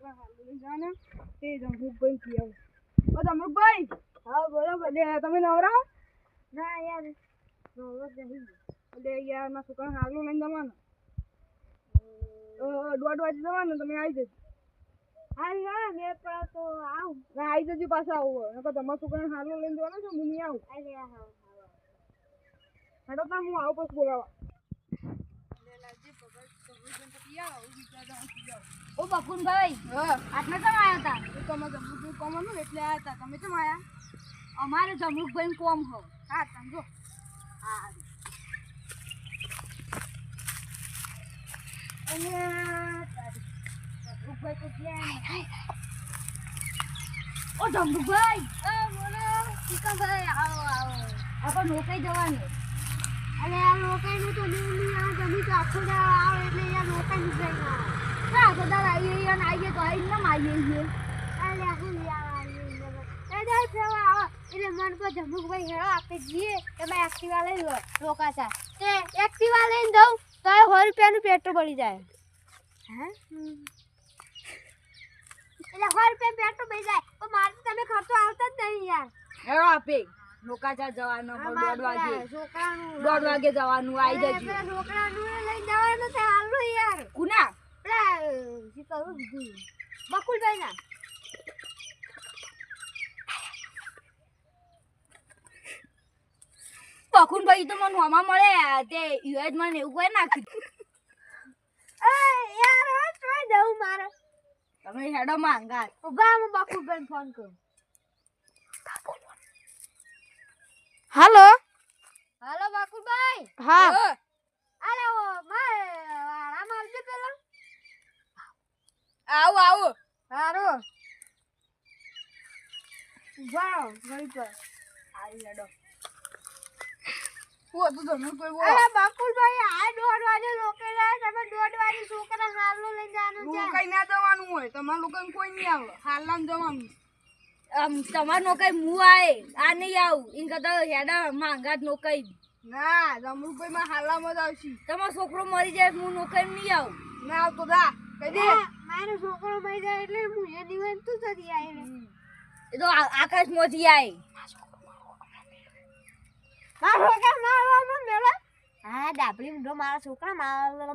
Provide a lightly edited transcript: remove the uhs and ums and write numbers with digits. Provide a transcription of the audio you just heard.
છોકરા હાલ લઈ જાને તે જમરૂકભાઈ કી આવ ઓ જમરૂકભાઈ હા બોલો બોલે તમે નવરા ના યાર નવરો નહીં એટલે યાર ના છોકરા હાલ લઈને જવાનું 1:30 વાગે જવાનું તમે આવી જજો હાલ ના મેં તો આવું ના આવી જજો પાછા આવું નકર તમારા છોકરાને હાલ લઈને જવાનું છે હું નહીં આવું અરે હા હેડો તા હું આવું પછી બોલાવા ઓ બકુનભાઈ આટલા કેમ આયા હતા તમે જમરૂકભાઈ કોમ હતું એટલે આયા હતા તમે કેમ આયા અમારે જમરૂકભાઈ કોમ હો હા સમજો હા અને જમરૂકભાઈ તો ગયા ઓ જમરૂકભાઈ બોલો ચિકનભાઈ આવો આવો આપણે રોકાઈ જવાનું અરે આ રોકાઈને તો નહીં આ જમી તો આખો દાડો આવે એટલે યાર રોકાઈ જાય ના તો દાદા આવીએ અને આવીએ તો આવીને ના આવીએ છીએ અરે હું યાર આવીએ ફેવા આવો એટલે મન પર જમરૂકભાઈ હેરો આપણે જઈએ તમે એક્ટિવા લઈ લો રોકાતા તે એક્ટિવા લઈને દઉં તો 100 રૂપિયાનું પેટ્રોલ બળી જાય હે એટલે 100 રૂપિયા પેટ્રોલ બળી જાય તો મારે તમે ખર્ચો આવતા જ નહીં યાર હેરો આપે નોકાચા જવાનું 1:30 વાગે છોકરાનું 1:30 વાગે જવાનું આવી જજો છોકરાનું લઈને જવાનું છે હાલો યાર કુના પેલા શું કહું બીજું બકુલભાઈ ના બકુનભાઈ તો મને હોમાં મળે તે યુએસ મને એવું કોઈ નાખ્યું યાર હવે જોઈ દઉં મારે તમે હેડો માંગા ઉભા હું બકુલભાઈને ફોન કરું હાલો હાલો બકુલભાઈ હા અરે ઓ મારે આરામ આવજો પેલા આવો હારો ઉભા ગઈ પર આવી હેડો અરે બકુલભાઈ આ 1:30 વાગે રોકેલા તમે 1:30 વાગે છોકરા હાલો લઈને જવાનું છે કઈ ના જવાનું હોય તમારા લોકોને કોઈ નહીં આવે હાલના જવાનું તમાર નોકાઈ મુ આય આ નહીં આવું ઇન કરતા હેડા માંગા નોકાઈ ના જમરૂકભાઈ માં હાલામાં જ આવશે તમારો છોકરો મરી જાય હું નોકાઈ નહીં આવું ના આવતો દા કહી દે મારો છોકરો મરી જાય એટલે હું એ દિવસ તું થતી આવી એ તો આકાશમાંથી આય મારો છોકરા મારવા મેલા હા ડાબલી મુંડો મારા છોકરા મારવા